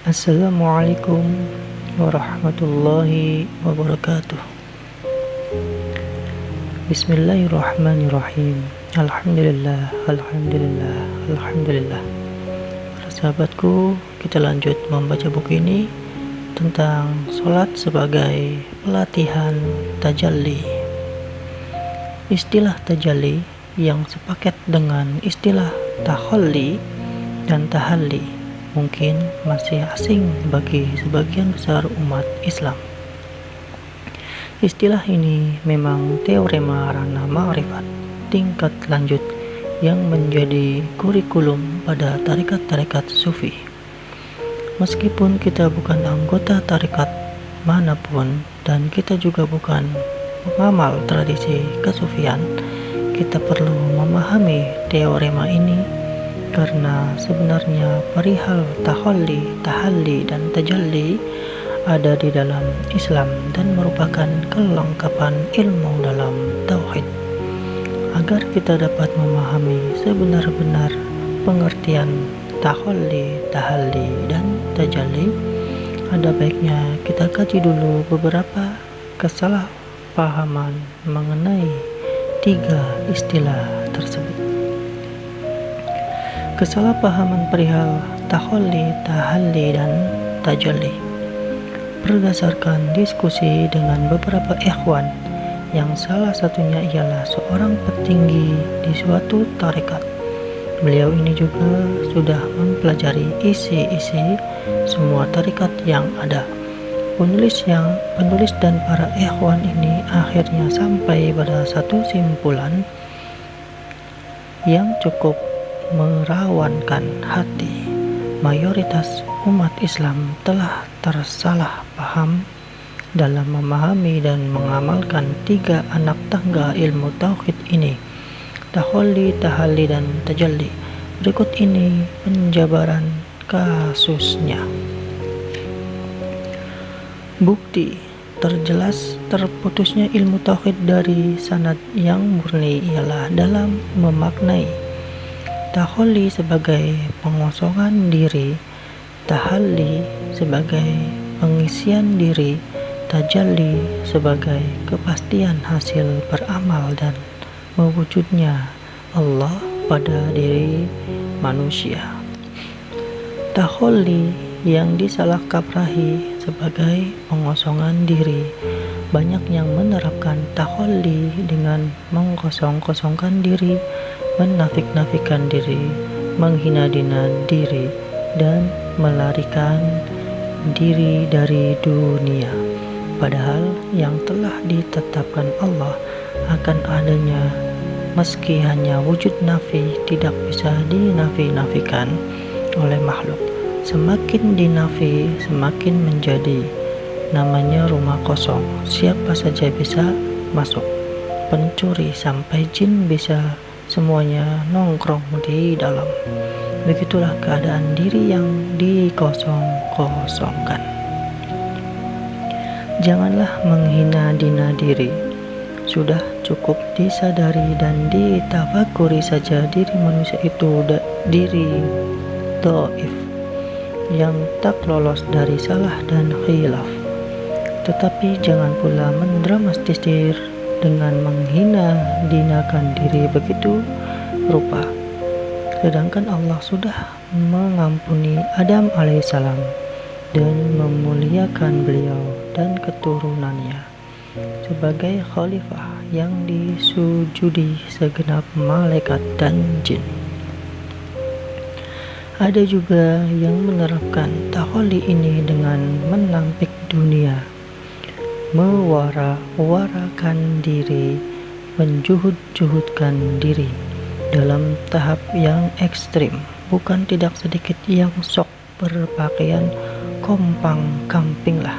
Assalamualaikum warahmatullahi wabarakatuh. Bismillahirrahmanirrahim. Alhamdulillah, alhamdulillah, alhamdulillah. Para sahabatku, kita lanjut membaca buku ini tentang sholat sebagai pelatihan tajalli. Istilah tajalli yang sepaket dengan istilah takhalli dan tahalli mungkin masih asing bagi sebagian besar umat Islam. Istilah ini memang teorema ranah ma'rifat tingkat lanjut yang menjadi kurikulum pada tarekat-tarekat sufi. Meskipun kita bukan anggota tarekat manapun dan kita juga bukan pengamal tradisi kesufian, kita perlu memahami teorema ini karena sebenarnya perihal takhalli, tahalli, dan tajalli ada di dalam Islam dan merupakan kelengkapan ilmu dalam tauhid. Agar kita dapat memahami sebenar-benar pengertian takhalli, tahalli, dan tajalli, ada baiknya kita kaji dulu beberapa kesalahpahaman mengenai tiga istilah tersebut. Kesalahpahaman perihal takhalli, tahalli, dan tajalli berdasarkan diskusi dengan beberapa ikhwan yang salah satunya ialah seorang petinggi di suatu tarekat. Beliau ini juga sudah mempelajari isi-isi semua tarekat yang ada. Penulis dan para ikhwan ini akhirnya sampai pada satu simpulan yang cukup merawankan hati. Mayoritas umat Islam telah tersalah paham dalam memahami dan mengamalkan tiga anak tangga ilmu tauhid ini, takhalli, tahalli, dan tajalli. Berikut ini penjabaran kasusnya. Bukti terjelas terputusnya ilmu tauhid dari sanad yang murni ialah dalam memaknai takhalli sebagai pengosongan diri, tahalli sebagai pengisian diri, tajalli sebagai kepastian hasil beramal dan mewujudnya Allah pada diri manusia. Takhalli yang disalah kaprahi sebagai pengosongan diri. Banyak yang menerapkan takhalli dengan mengkosong-kosongkan diri, menafik-nafikan diri, menghina-hina diri, dan melarikan diri dari dunia. Padahal yang telah ditetapkan Allah akan adanya meski hanya wujud nafi tidak bisa dinafi-nafikan oleh makhluk. Semakin dinafi, semakin menjadi namanya rumah kosong. Siapa saja bisa masuk. Pencuri sampai jin bisa semuanya nongkrong di dalam. Begitulah keadaan diri yang dikosong-kosongkan. Janganlah menghina-hina diri. Sudah cukup disadari dan ditafakuri saja diri manusia itu diri dhaif yang tak lolos dari salah dan khilaf. Tetapi jangan pula mendramatisir dengan menghina-hinakan diri begitu rupa. Sedangkan Allah sudah mengampuni Adam alaihissalam dan memuliakan beliau dan keturunannya sebagai khalifah yang disujudi segenap malaikat dan jin. Ada juga yang menerapkan takhalli ini dengan menampik dunia, mewara-warakan diri, menjuhud-juhudkan diri dalam tahap yang ekstrim. Bukan tidak sedikit yang sok berpakaian kompang-kampinglah,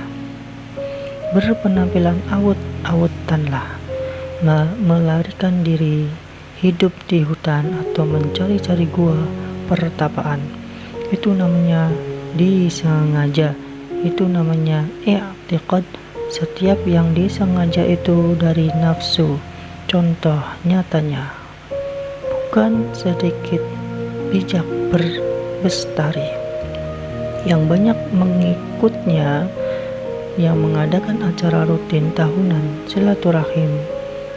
berpenampilan awut-awutanlah, melarikan diri, hidup di hutan atau mencari-cari gua pertapaan. Itu namanya disengaja, itu namanya i'tiqad. Setiap yang disengaja itu dari nafsu. Contoh nyatanya, bukan sedikit bijak berbestari yang banyak mengikutnya, yang mengadakan acara rutin tahunan, silaturahim,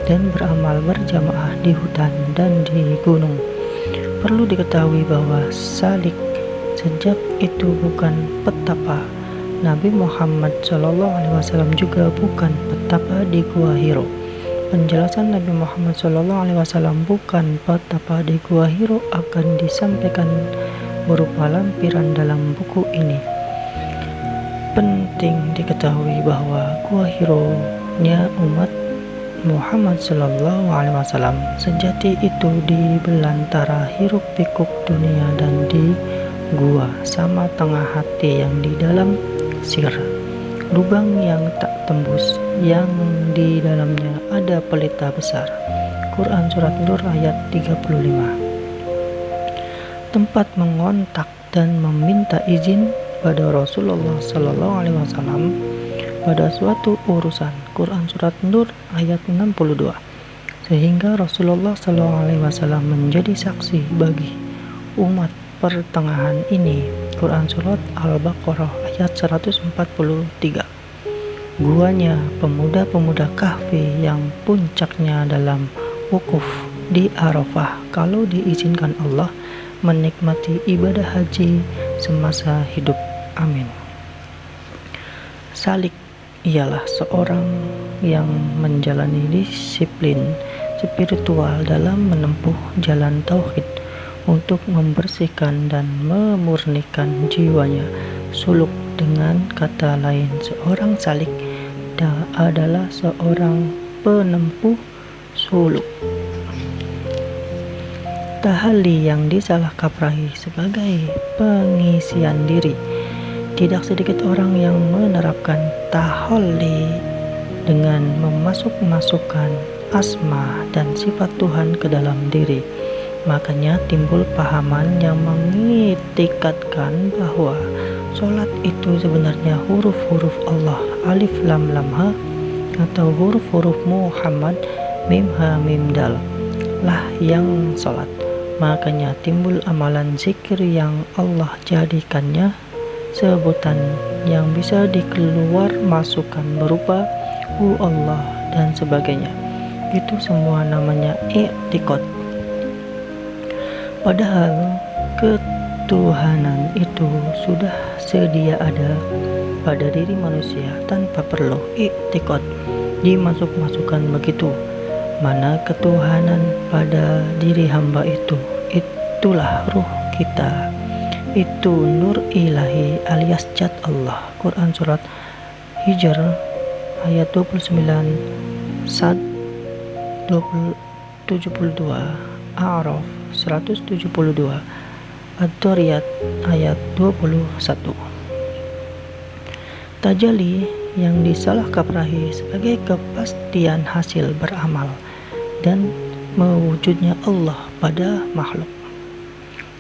dan beramal berjamaah di hutan dan di gunung. Perlu diketahui bahwa salik sejak itu bukan petapa. Nabi Muhammad SAW juga bukan petapa di Gua Hiro. Penjelasan Nabi Muhammad SAW bukan petapa di Gua Hiro akan disampaikan berupa lampiran dalam buku ini. Penting diketahui bahwa Gua Hiro-nya umat Muhammad SAW sejati itu di belantara hiruk pikuk dunia dan di gua sama tengah hati yang di dalam sir, lubang yang tak tembus, yang di dalamnya ada pelita besar. Quran Surat Nur ayat 35. Tempat mengontak dan meminta izin pada Rasulullah SAW pada suatu urusan. Quran Surat Nur ayat 62. Sehingga Rasulullah SAW menjadi saksi bagi umat pertengahan ini. Quran Surat Al-Baqarah ayat 143. Guanya pemuda-pemuda Kahfi yang puncaknya dalam wukuf di Arafah kalau diizinkan Allah menikmati ibadah haji semasa hidup. Amin. Salik ialah seorang yang menjalani disiplin spiritual dalam menempuh jalan tauhid untuk membersihkan dan memurnikan jiwanya. Suluk, dengan kata lain, seorang salik adalah seorang penempuh suluk. Tahalli yang disalah kaprahi sebagai pengisian diri. Tidak sedikit orang yang menerapkan tahalli dengan memasuk-masukkan asma dan sifat Tuhan ke dalam diri. Makanya timbul pahaman yang mengitikadkan bahwa sholat itu sebenarnya huruf-huruf Allah alif lam lam ha atau huruf-huruf Muhammad mim ha mim dal lah yang sholat. Makanya timbul amalan zikir yang Allah jadikannya sebutan yang bisa dikeluar masukkan berupa Allah dan sebagainya. Itu semua namanya i'tiqad. Padahal ketuhanan itu sudah sedia ada pada diri manusia tanpa perlu i'tiqad dimasuk-masukkan begitu. Mana ketuhanan pada diri hamba itu, itulah ruh kita, itu nur ilahi alias zat Allah. Quran Surat Hijr ayat 29, Sad 72, A'raf 172, Ad-Dariyat ayat 21. Tajalli yang disalah kaprahi sebagai kepastian hasil beramal dan mewujudnya Allah pada makhluk.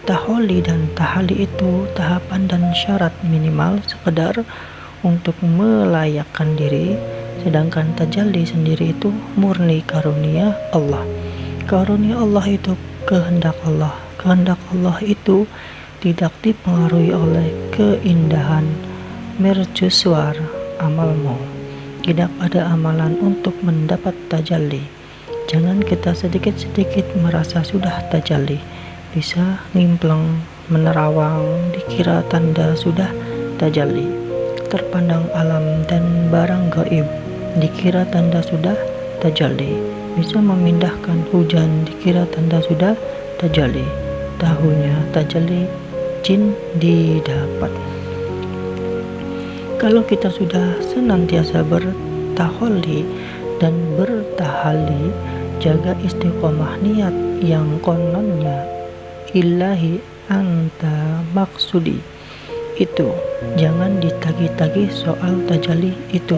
Taholli dan tahalli itu tahapan dan syarat minimal sekedar untuk melayakkan diri, sedangkan tajalli sendiri itu murni karunia Allah. Karunia Allah itu kehendak Allah. Kehendak Allah itu tidak dipengaruhi oleh keindahan mercusuar amalmu. Tidak ada amalan untuk mendapat tajalli. Jangan kita sedikit-sedikit merasa sudah tajalli, bisa ngimpleng, menerawang, dikira tanda sudah tajalli. Terpandang alam dan barang gaib, dikira tanda sudah tajalli. Bisa memindahkan hujan, dikira tanda sudah tajalli. Tahunya tajalli jin didapat. Kalau kita sudah senantiasa bertaholli dan bertahalli, jaga istiqomah niat yang kononnya ilahi anta maksudi itu. Jangan ditagih-tagih soal tajalli itu.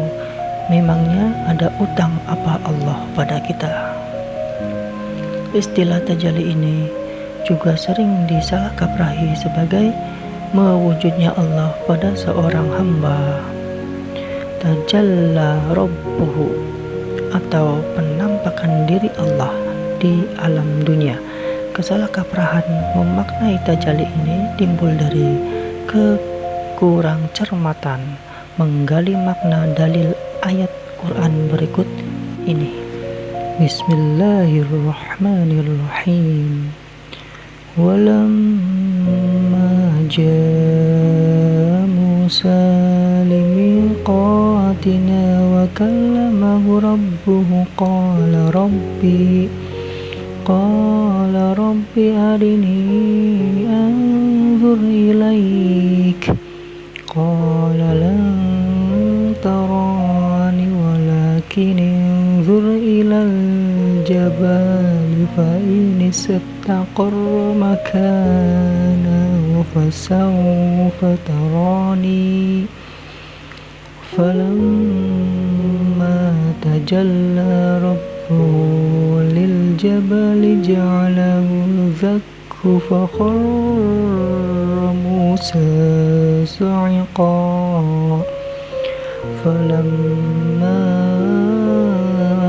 Memangnya ada utang apa Allah pada kita? Istilah tajalli ini juga sering disalah kaprahi sebagai mewujudnya Allah pada seorang hamba. Tajalla Rabbuhu atau penampakan diri Allah di alam dunia. Kesalahkaprahan memaknai tajalli ini timbul dari kurang cermatan menggali makna dalil ayat Quran berikut ini. Bismillahirrahmanirrahim. Walamma jaa Musa limiqatina wa kallamahu rabbuhu qala rabbi arini anzur ilaik qala lan tarani walakin anzur ilal jabali fa in istaqarra makanahu fasawfa tarani falamma tajalla rabbuhu lil jabali ja'alahu dakka fakharra Musa sa'iqa falamma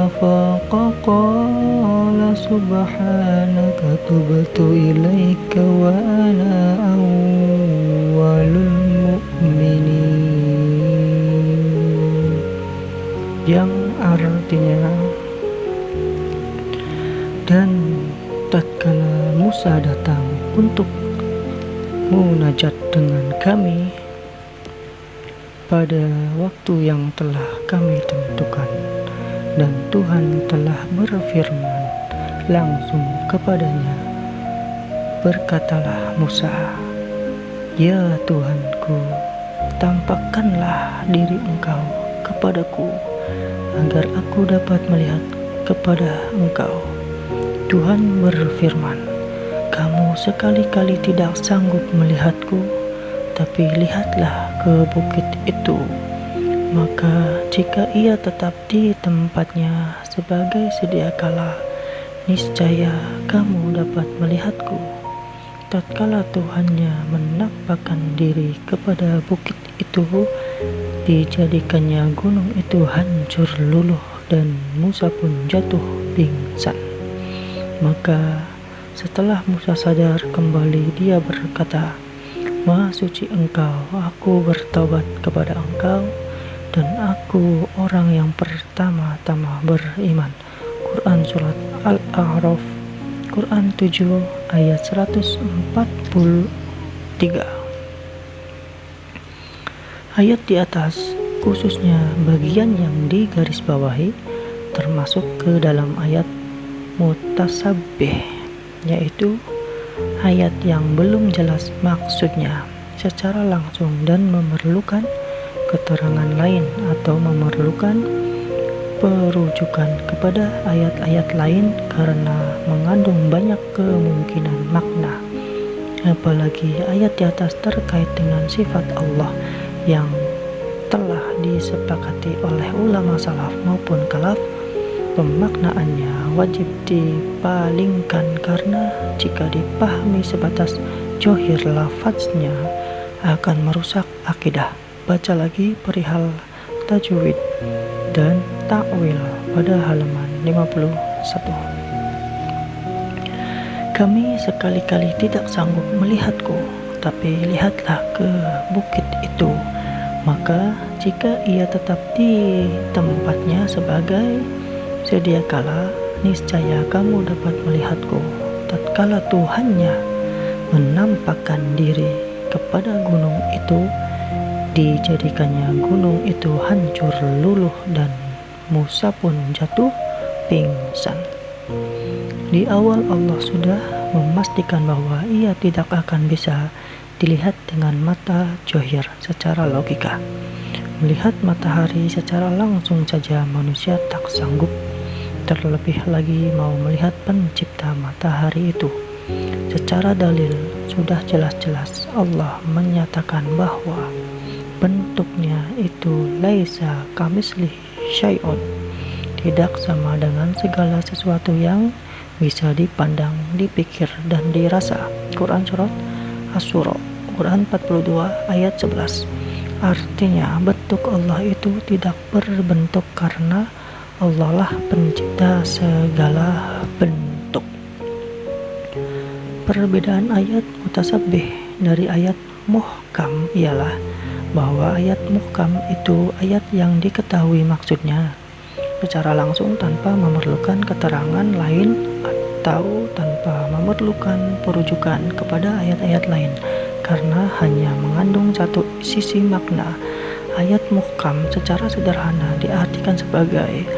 afaqa qala subhanaka tubtu ilaika wa ana awwalul mu'minin, yang artinya, dan tatkala Musa datang untuk munajat dengan kami pada waktu yang telah kami tentukan, dan Tuhan telah berfirman langsung kepadanya, berkatalah Musa, ya Tuhanku, tampakkanlah diri engkau kepadaku agar aku dapat melihat kepada engkau. Tuhan berfirman, kamu sekali-kali tidak sanggup melihatku, tapi lihatlah ke bukit itu. Maka jika ia tetap di tempatnya sebagai sedia kala, niscaya kamu dapat melihatku. Tatkala Tuhannya menampakkan diri kepada bukit itu, dijadikannya gunung itu hancur luluh dan Musa pun jatuh pingsan. Maka setelah Musa sadar kembali, dia berkata, Maha suci engkau, aku bertaubat kepada engkau, dan aku orang yang pertama-tama beriman. Quran Surat Al-A'raf, Quran 7 ayat 143. Ayat di atas, khususnya bagian yang digarisbawahi, termasuk ke dalam ayat mutasabbih, yaitu ayat yang belum jelas maksudnya secara langsung dan memerlukan keterangan lain atau memerlukan perujukan kepada ayat-ayat lain karena mengandung banyak kemungkinan makna. Apalagi ayat di atas terkait dengan sifat Allah yang telah disepakati oleh ulama salaf maupun khalaf, pemaknaannya wajib dipalingkan karena jika dipahami sebatas johir lafaznya akan merusak akidah. Baca lagi perihal tajwid dan takwil pada halaman 51. Kami sekali-kali tidak sanggup melihatku, tapi lihatlah ke bukit itu. Maka jika ia tetap di tempatnya sebagai sedia kala, niscaya kamu dapat melihatku. Tatkala Tuhannya menampakkan diri kepada gunung itu, dijadikannya gunung itu hancur luluh dan Musa pun jatuh pingsan. Di awal Allah sudah memastikan bahwa ia tidak akan bisa dilihat dengan mata johir secara logika. Melihat matahari secara langsung saja manusia tak sanggup, terlebih lagi mau melihat pencipta matahari itu. Secara dalil sudah jelas-jelas Allah menyatakan bahwa bentuknya itu laisa kamislihi syai'un, tidak sama dengan segala sesuatu yang bisa dipandang, dipikir, dan dirasa. Quran Surat Asy-Syura, Quran 42 ayat 11. Artinya bentuk Allah itu tidak berbentuk karena Allah lah pencipta segala bentuk. Perbedaan ayat mutasabbih dari ayat muhkam ialah bahwa ayat muhkam itu ayat yang diketahui maksudnya secara langsung tanpa memerlukan keterangan lain atau tanpa memerlukan perujukan kepada ayat-ayat lain, karena hanya mengandung satu sisi makna. Ayat muhkam secara sederhana diartikan sebagai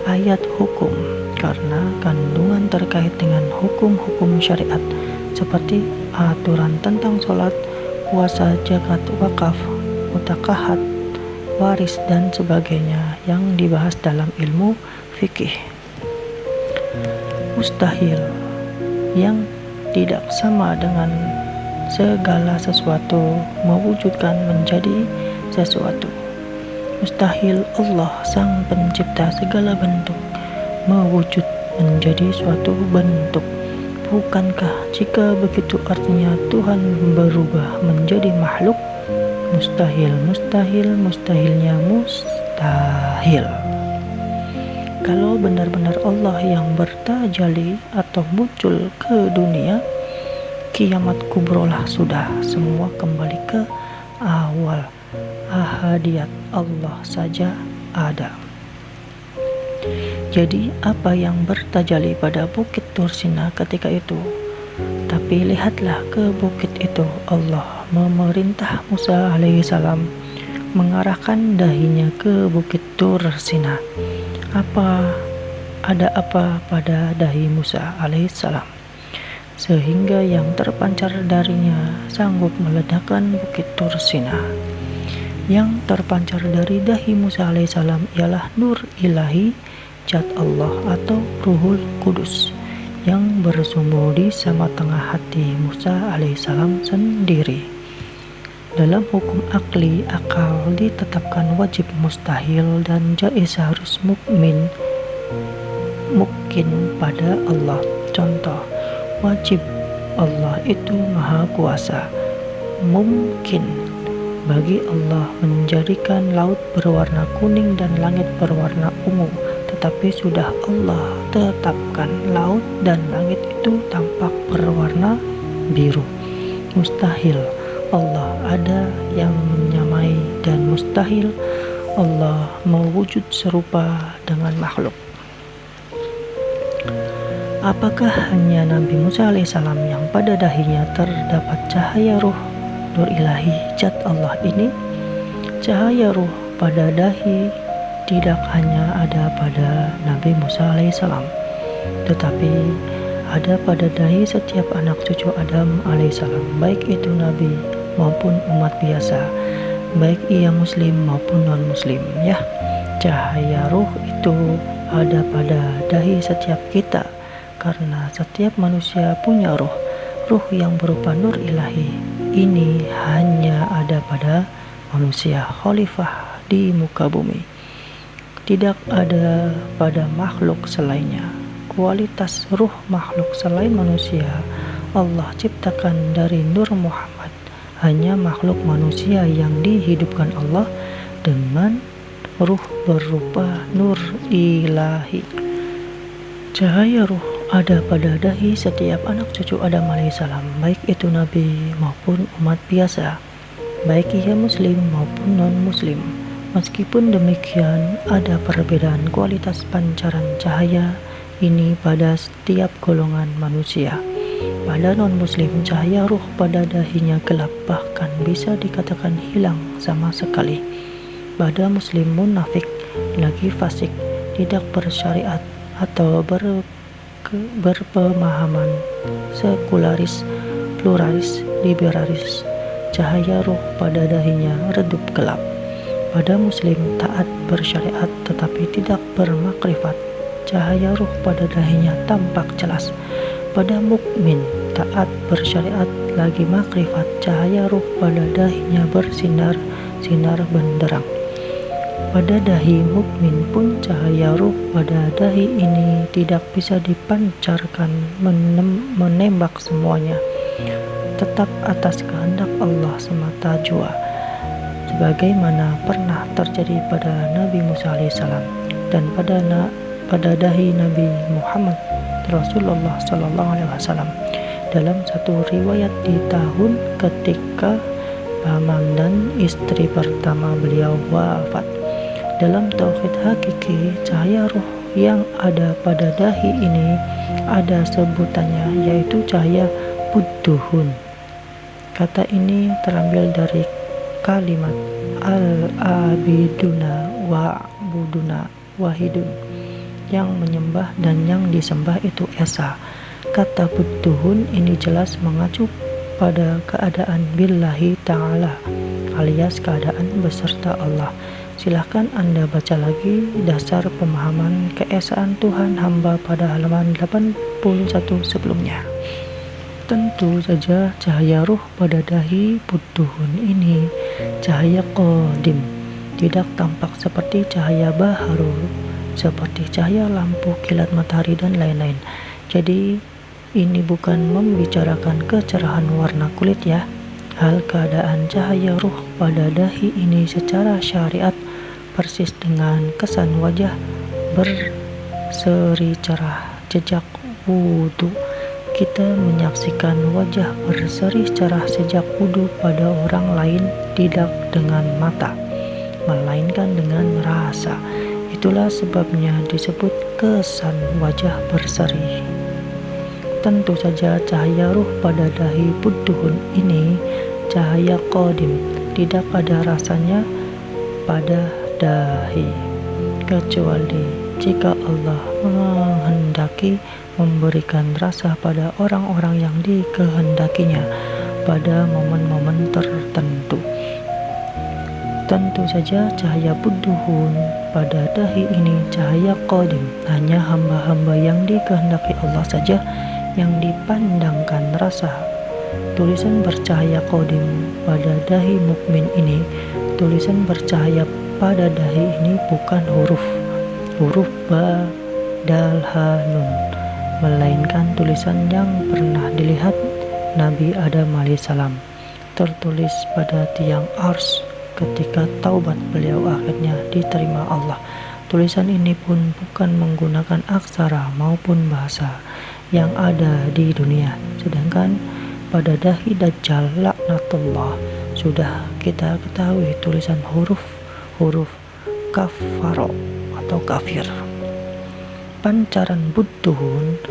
ayat hukum karena kandungan terkait dengan hukum-hukum syariat seperti aturan tentang sholat, puasa, zakat, wakaf, mutakahat, waris, dan sebagainya yang dibahas dalam ilmu fikih. Mustahil yang tidak sama dengan segala sesuatu mewujudkan menjadi sesuatu. Mustahil Allah sang pencipta segala bentuk mewujud menjadi suatu bentuk. Bukankah jika begitu artinya Tuhan berubah menjadi makhluk? Mustahil, mustahil, mustahilnya mustahil. Kalau benar-benar Allah yang bertajalli atau muncul ke dunia, kiamat kubrolah sudah, semua kembali ke awal. Ahadiyat Allah saja ada. Jadi apa yang bertajalli pada bukit Tursina ketika itu? Tapi lihatlah ke bukit itu, Allah memerintah Musa alaihissalam mengarahkan dahinya ke bukit Tursina. Ada apa pada dahi Musa alaihissalam sehingga yang terpancar darinya sanggup meledakkan bukit Tursina? Yang terpancar dari dahi Musa alaihissalam ialah nur ilahi, zat Allah atau Ruhul Kudus yang bersumber di sama tengah hati Musa alaihissalam sendiri. Dalam hukum akli, akal ditetapkan wajib, mustahil, dan jaiz harus mungkin pada Allah. Contoh, wajib Allah itu maha kuasa. Mungkin bagi Allah menjadikan laut berwarna kuning dan langit berwarna ungu, tetapi sudah Allah tetapkan laut dan langit itu tampak berwarna biru. Mustahil Allah ada yang menyamai, dan mustahil Allah mewujud serupa dengan makhluk. Apakah hanya Nabi Musa alaihissalam yang pada dahinya terdapat cahaya ruh nur ilahi zat Allah ini? Cahaya ruh pada dahi tidak hanya ada pada Nabi Musa alaihissalam, tetapi ada pada dahi setiap anak cucu Adam alaihissalam, baik itu Nabi maupun umat biasa, baik ia muslim maupun non muslim. Ya, cahaya ruh itu ada pada dahi setiap kita, karena setiap manusia punya ruh yang berupa nur ilahi. Ini hanya ada pada manusia khalifah di muka bumi, tidak ada pada makhluk selainnya. Kualitas ruh makhluk selain manusia Allah ciptakan dari Nur Muhammad. Hanya makhluk manusia yang dihidupkan Allah dengan ruh berupa nur ilahi. Cahaya ruh ada pada dahi setiap anak cucu Adam alaihissalam, baik itu Nabi maupun umat biasa, baik ia muslim maupun non muslim. Meskipun demikian, ada perbedaan kualitas pancaran cahaya ini pada setiap golongan manusia. Pada non-muslim, cahaya ruh pada dahinya gelap, bahkan bisa dikatakan hilang sama sekali. Pada muslim munafik, lagi fasik, tidak bersyariat atau berpemahaman sekularis, pluralis, liberalis, cahaya ruh pada dahinya redup gelap. Pada muslim taat bersyariat tetapi tidak bermakrifat, cahaya ruh pada dahinya tampak jelas. Pada mukmin taat bersyariat lagi makrifat, cahaya ruh pada dahinya bersinar benderang. Pada dahi mukmin pun cahaya ruh pada dahi ini tidak bisa dipancarkan menembak semuanya, tetap atas kehendak Allah semata jua, sebagaimana pernah terjadi pada Nabi Musa alaihissalam dan pada dahi Nabi Muhammad Rasulullah sallallahu alaihi wasallam. Dalam satu riwayat di tahun ketika paman dan istri pertama beliau wafat. Dalam tauhid hakiki, cahaya ruh yang ada pada dahi ini ada sebutannya, yaitu cahaya budduhun. Kata ini terambil dari kalimat al-abiduna wa'buduna wahidun, yang menyembah dan yang disembah itu esa. Kata budduhun ini jelas mengacu pada keadaan billahi ta'ala, alias keadaan beserta Allah. Silahkan Anda baca lagi dasar pemahaman keesaan Tuhan hamba pada halaman 81 sebelumnya. Tentu saja cahaya ruh pada dahi budduhun ini cahaya qadim, tidak tampak seperti cahaya baharul, seperti cahaya lampu kilat matahari dan lain-lain. Jadi ini bukan membicarakan kecerahan warna kulit ya. Hal keadaan cahaya ruh pada dahi ini secara syariat persis dengan kesan wajah berseri cerah jejak wudhu. Kita menyaksikan wajah berseri cerah sejak wudhu pada orang lain tidak dengan mata, melainkan dengan rasa. Itulah sebabnya disebut kesan wajah berseri. Tentu saja cahaya ruh pada dahi budduhun ini cahaya qadim, tidak ada rasanya pada dahi, kecuali jika Allah menghendaki memberikan rasa pada orang-orang yang dikehendakinya pada momen-momen tertentu. Tentu saja cahaya budduhun pada dahi ini cahaya qadim, hanya hamba-hamba yang dikehendaki Allah saja yang dipandangkan rasa. Tulisan bercahaya qadim pada dahi mukmin ini, tulisan bercahaya pada dahi ini bukan huruf ba, dal, ha, nun, melainkan tulisan yang pernah dilihat Nabi Adam alaihissalam, tertulis pada tiang ars ketika taubat beliau akhirnya diterima Allah. Tulisan ini pun bukan menggunakan aksara maupun bahasa yang ada di dunia. Sedangkan pada dahi Dajjal laknatullah sudah kita ketahui tulisan huruf kafaro atau kafir. Pancaran budduhun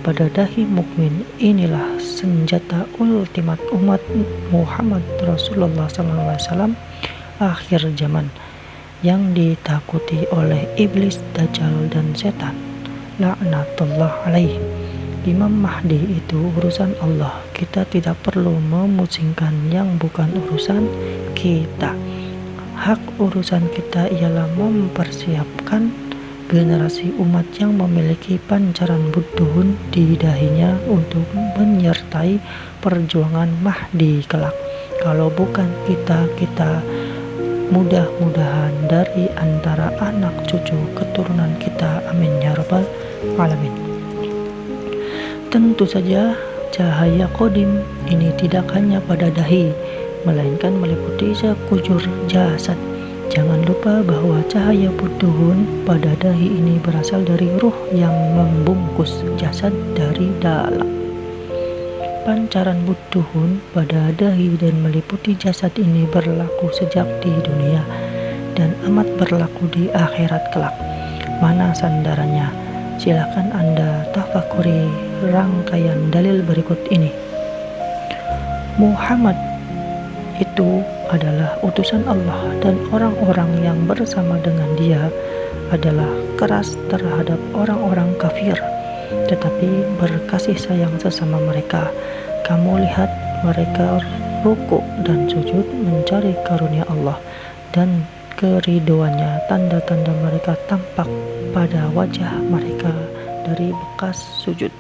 pada dahi mukmin inilah senjata ultimat umat Muhammad Rasulullah SAW akhir zaman, yang ditakuti oleh iblis, dajjal, dan setan laknatullah alaih. Imam Mahdi itu urusan Allah, kita tidak perlu memusingkan yang bukan urusan kita. Hak urusan kita ialah mempersiapkan generasi umat yang memiliki pancaran budduhun di dahinya untuk menyertai perjuangan Mahdi kelak. Kalau bukan kita mudah-mudahan dari antara anak cucu keturunan kita, amin ya rabbal alamin. Tentu saja cahaya qadim ini tidak hanya pada dahi, melainkan meliputi sekujur jasad. Jangan lupa bahwa cahaya budduhun pada dahi ini berasal dari ruh yang membungkus jasad dari dalam. Pancaran budduhun pada dahi dan meliputi jasad ini berlaku sejak di dunia dan amat berlaku di akhirat kelak. Mana sandarannya? Silakan Anda tafakuri rangkaian dalil berikut ini. Muhammad itu adalah utusan Allah dan orang-orang yang bersama dengan dia adalah keras terhadap orang-orang kafir, tetapi berkasih sayang sesama mereka. Kamu lihat mereka rukuk dan sujud mencari karunia Allah dan keriduannya. Tanda-tanda mereka tampak pada wajah mereka dari bekas sujud.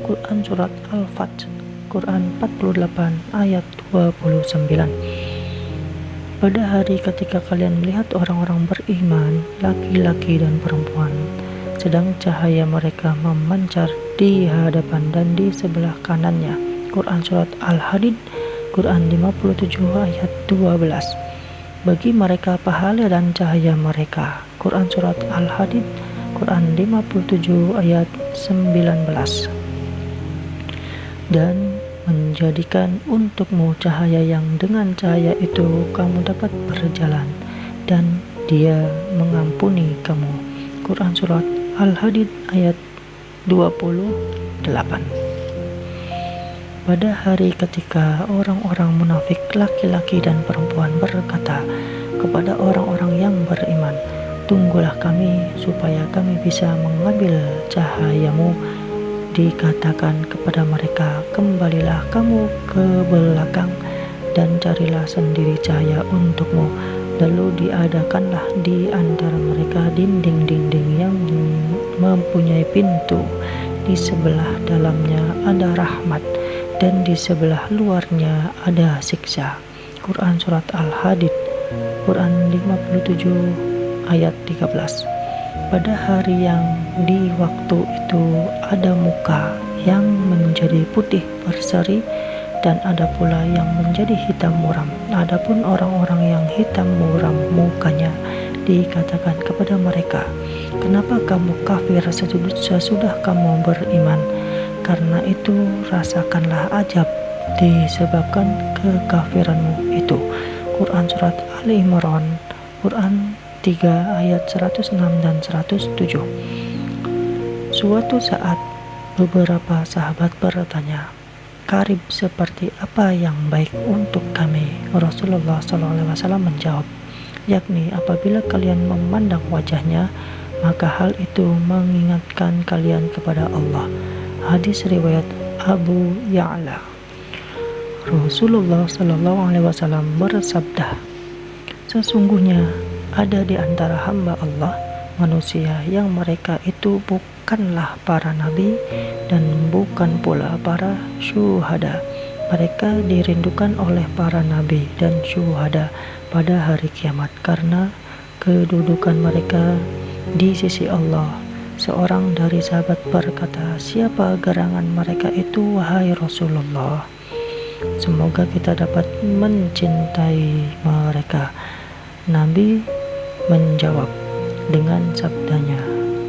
Quran Surat Al-Fat, Quran 48 ayat 29. Pada hari ketika kalian melihat orang-orang beriman, laki-laki dan perempuan, sedang cahaya mereka memancar di hadapan dan di sebelah kanannya. Quran Surat Al-Hadid, Quran 57 ayat 12. Bagi mereka pahala dan cahaya mereka. Quran Surat Al-Hadid, Quran 57 ayat 19. Dan menjadikan untukmu cahaya yang dengan cahaya itu kamu dapat berjalan, dan Dia mengampuni kamu. Quran Surat Al-Hadid ayat 28. Pada hari ketika orang-orang munafik laki-laki dan perempuan berkata kepada orang-orang yang beriman, "Tunggulah kami supaya kami bisa mengambil cahayamu," dikatakan kepada mereka, "Kembalilah kamu ke belakang dan carilah sendiri cahaya untukmu." Lalu diadakanlah di antara mereka dinding-dinding yang mempunyai pintu. Di sebelah dalamnya ada rahmat, dan di sebelah luarnya ada siksa. Quran Surat Al-Hadid, Quran 57 ayat 13. Pada hari yang di waktu itu ada muka yang menjadi putih berseri, dan ada pula yang menjadi hitam muram. Adapun orang-orang yang hitam muram mukanya, dikatakan kepada mereka, "Kenapa kamu kafir sesudah kamu beriman? Karena itu rasakanlah azab disebabkan kekafiranmu itu." Quran Surat Ali Imran, Quran 3 ayat 106 dan 107. Suatu saat beberapa sahabat bertanya, "Karib seperti apa yang baik untuk kami?" Rasulullah SAW menjawab, yakni apabila kalian memandang wajahnya, maka hal itu mengingatkan kalian kepada Allah. Hadis riwayat Abu Ya'la. Rasulullah SAW bersabda, "Sesungguhnya ada di antara hamba Allah manusia yang mereka itu bukanlah para nabi dan bukan pula para syuhada. Mereka dirindukan oleh para nabi dan syuhada pada hari kiamat karena kedudukan mereka di sisi Allah." Seorang dari sahabat berkata, "Siapa gerangan mereka itu, wahai Rasulullah? Semoga kita dapat mencintai mereka." Nabi menjawab dengan sabdanya,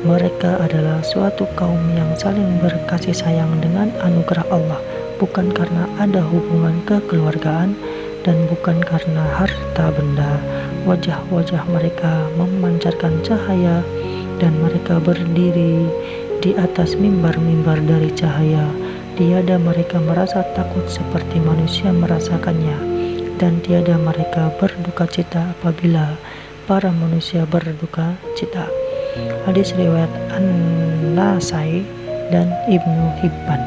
"Mereka adalah suatu kaum yang saling berkasih sayang dengan anugerah Allah, bukan karena ada hubungan kekeluargaan dan bukan karena harta benda. Wajah-wajah mereka memancarkan cahaya dan mereka berdiri di atas mimbar-mimbar dari cahaya. Tiada mereka merasa takut seperti manusia merasakannya, dan tiada mereka berduka cita apabila para manusia berduka cita." Hadis riwayat An-Nasai dan Ibnu Hibban.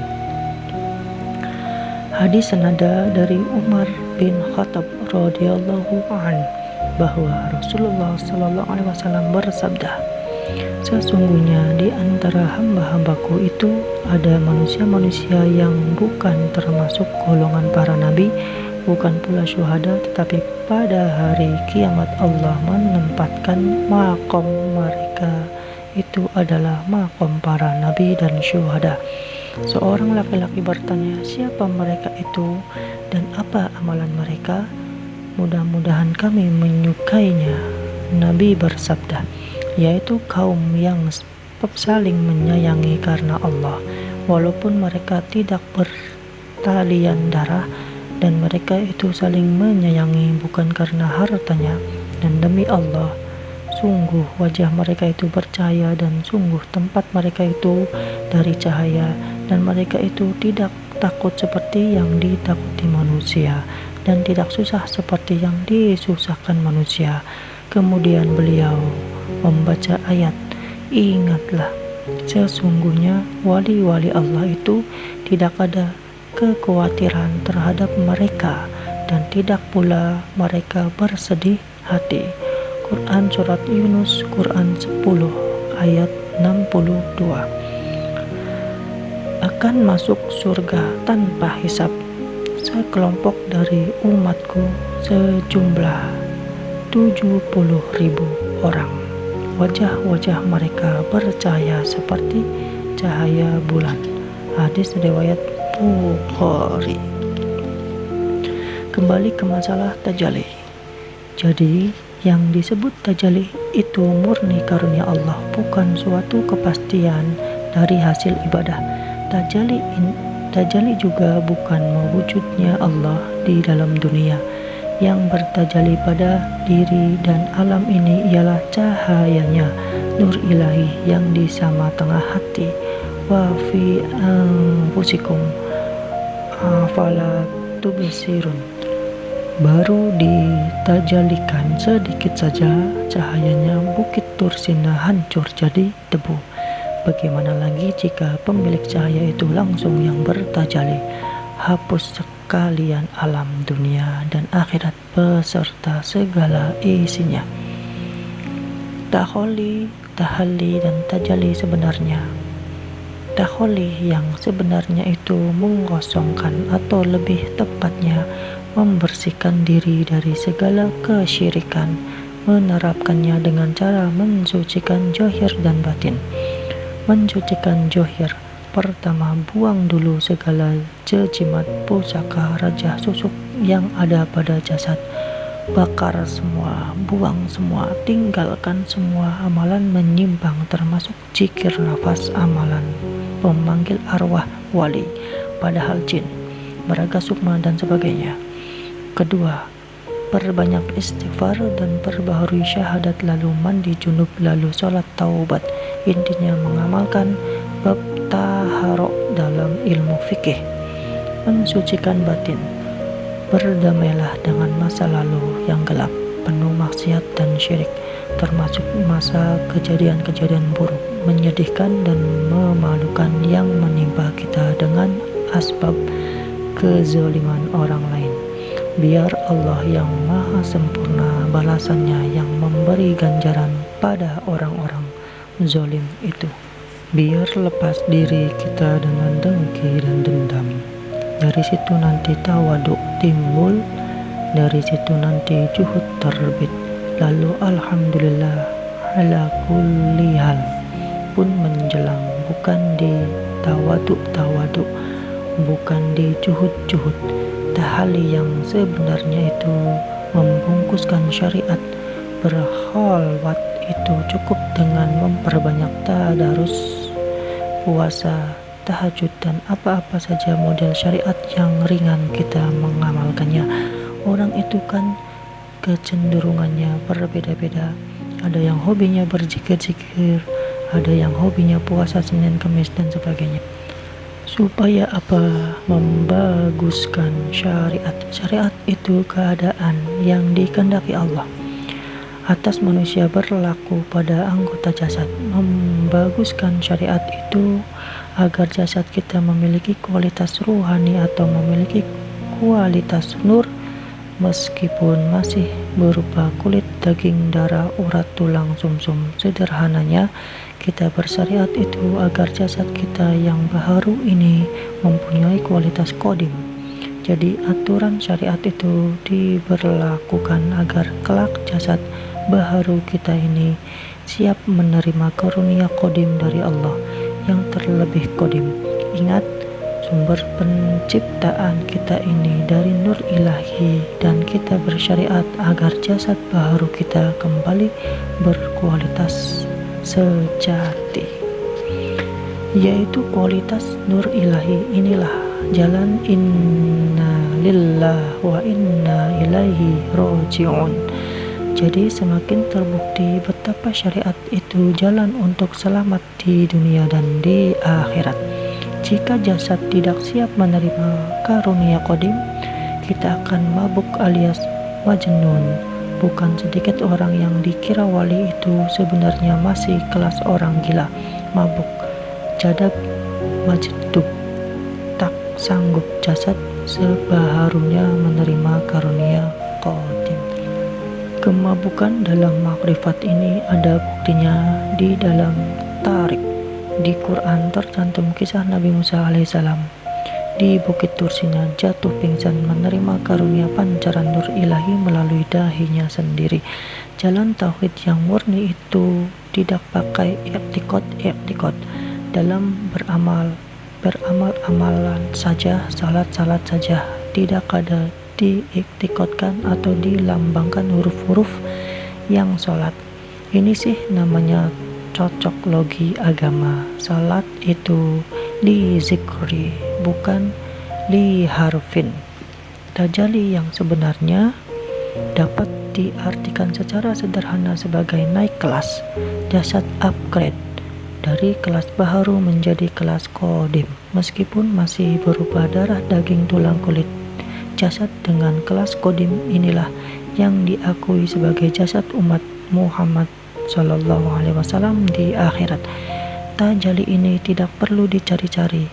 Hadis senada dari Umar bin Khattab radhiyallahu an bahwa Rasulullah SAW bersabda, "Sesungguhnya di antara hamba-hambaku itu ada manusia-manusia yang bukan termasuk golongan para nabi, bukan pula syuhada, tetapi pada hari kiamat Allah menempatkan makom mereka itu adalah makom para nabi dan syuhada." Seorang laki-laki bertanya, "Siapa mereka itu dan apa amalan mereka? Mudah-mudahan kami menyukainya." Nabi bersabda, "Yaitu kaum yang saling menyayangi karena Allah, walaupun mereka tidak bertalian darah, dan mereka itu saling menyayangi bukan karena hartanya. Dan demi Allah, sungguh wajah mereka itu bercahaya, dan sungguh tempat mereka itu dari cahaya, dan mereka itu tidak takut seperti yang ditakuti manusia, dan tidak susah seperti yang disusahkan manusia." Kemudian beliau membaca ayat, "Ingatlah, sesungguhnya wali-wali Allah itu tidak ada kekhawatiran terhadap mereka, dan tidak pula mereka bersedih hati." Quran Surat Yunus, Quran 10 ayat 62. Akan masuk surga tanpa hisab sekelompok dari umatku sejumlah 70.000 orang. Wajah-wajah mereka bercahaya seperti cahaya bulan. Hadis riwayat Bukhari. Kembali ke masalah tajalli. Jadi yang disebut tajalli itu murni karunia Allah, bukan suatu kepastian dari hasil ibadah. Tajalli juga bukan mewujudnya Allah di dalam dunia. Yang bertajalli pada diri dan alam ini ialah cahayanya, nur ilahi yang di sama tengah hati. Wa fi anfusikum afala tubsirun. Baru ditajalikan sedikit saja cahayanya, bukit Tursina hancur jadi debu. Bagaimana lagi jika pemilik cahaya itu langsung yang bertajalli, hapus sekalian alam dunia dan akhirat beserta segala isinya. Taholli, tahalli, dan tajalli sebenarnya. Taholli yang sebenarnya itu mengosongkan atau lebih tepatnya membersihkan diri dari segala kesyirikan, menerapkannya dengan cara mensucikan zahir dan batin. Mensucikan zahir, pertama buang dulu segala jejimat, pusaka, raja, susuk yang ada pada jasad. Bakar semua, buang semua, tinggalkan semua amalan menyimpang termasuk zikir nafas, amalan pemanggil arwah wali, padahal jin, meraga sukma dan sebagainya. Kedua, perbanyak istighfar dan perbaharui syahadat, lalu mandi junub, lalu sholat taubat. Intinya mengamalkan bab taharok dalam ilmu fikih. Mensucikan batin, berdamailah dengan masa lalu yang gelap, penuh maksiat dan syirik, termasuk masa kejadian-kejadian buruk, menyedihkan dan memalukan yang menimpa kita dengan asbab kezaliman orang lain. Biar Allah yang maha sempurna balasannya yang memberi ganjaran pada orang-orang zalim itu. Biar lepas diri kita dengan dengki dan dendam. Dari situ nanti tawaduk timbul, dari situ nanti juhud terbit, lalu alhamdulillah ala kulli hal pun menjelang, bukan di tawaduk, bukan di juhud. Tahalli yang sebenarnya itu membungkuskan syariat. Berkhalwat itu cukup dengan memperbanyak tadarus, puasa, tahajud, dan apa-apa saja model syariat yang ringan kita mengamalkannya. Orang itu kan kecenderungannya berbeda-beda. Ada yang hobinya berzikir-zikir, ada yang hobinya puasa Senin Kamis dan sebagainya. Supaya apa? Membaguskan syariat. Syariat itu keadaan yang dikehendaki Allah atas manusia berlaku pada anggota jasad. Membaguskan syariat itu agar jasad kita memiliki kualitas ruhani atau memiliki kualitas nur, meskipun masih berupa kulit, daging, darah, urat, tulang, sumsum. Sederhananya, kita bersyariat itu agar jasad kita yang baharu ini mempunyai kualitas kodim. Jadi aturan syariat itu diberlakukan agar kelak jasad baharu kita ini siap menerima karunia kodim dari Allah yang terlebih kodim. Ingat, sumber penciptaan kita ini dari nur ilahi, dan kita bersyariat agar jasad baharu kita kembali berkualitas sejati, yaitu kualitas nur ilahi. Inilah jalan inna lillahi wa inna ilaihi raji'un. Jadi semakin terbukti betapa syariat itu jalan untuk selamat di dunia dan di akhirat. Jika jasad tidak siap menerima karunia kodim, kita akan mabuk alias majnun. Bukan sedikit orang yang dikira wali itu sebenarnya masih kelas orang gila, mabuk, jadab, majdub, tak sanggup jasad sebaharunya menerima karunia qadim. Kemabukan dalam makrifat ini ada buktinya di dalam tarik. Di Quran tercantum kisah Nabi Musa alaihissalam di Bukit Tursina jatuh pingsan menerima karunia pancaran nur ilahi melalui dahinya sendiri. Jalan tauhid yang murni itu tidak pakai i'tikad dalam beramal-amalan saja, salat saja, tidak ada diiktikadkan atau dilambangkan huruf-huruf yang salat. Ini sih namanya cocok logi agama. Salat itu dizikri, bukan li harfin. Tajalli yang sebenarnya dapat diartikan secara sederhana sebagai naik kelas, jasad upgrade dari kelas baharu menjadi kelas qadim, meskipun masih berupa darah daging tulang kulit. Jasad dengan kelas qadim inilah yang diakui sebagai jasad umat Muhammad SAW di akhirat. Tajalli ini tidak perlu dicari-cari,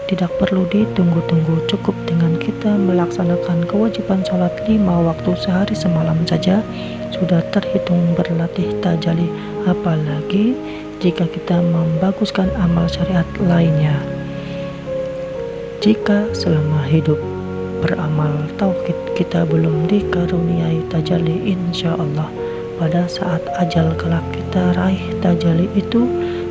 tidak perlu ditunggu-tunggu, cukup dengan kita melaksanakan kewajiban sholat 5 waktu sehari semalam saja sudah terhitung berlatih tajalli, apalagi jika kita membaguskan amal syariat lainnya. Jika selama hidup beramal tauhid kita belum dikaruniai tajalli, insya Allah pada saat ajal kelak kita raih tajalli itu,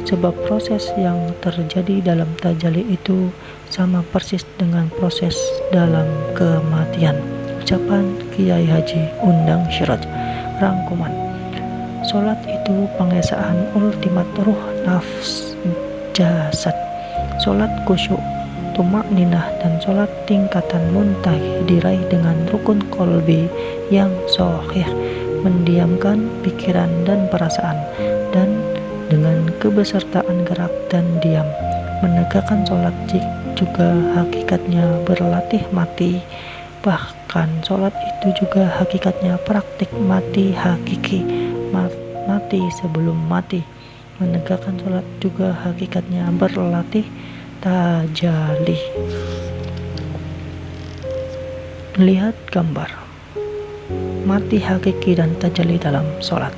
sebab proses yang terjadi dalam tajalli itu sama persis dengan proses dalam kematian. Ucapan Kiai Haji Undang Syiraj. Rangkuman: sholat itu pengesaan ultimat ruh, nafs, jasad. Sholat khusyuk, tumakninah, dan sholat tingkatan muntahi diraih dengan rukun kolbi yang sahih, mendiamkan pikiran dan perasaan, dan dengan kebesertaan gerak dan diam. Menegakkan sholat juga hakikatnya berlatih mati, bahkan sholat itu juga hakikatnya praktik mati hakiki, mati sebelum mati. Menegakkan sholat juga hakikatnya berlatih tajalli. Lihat gambar mati hakiki dan tajalli dalam sholat.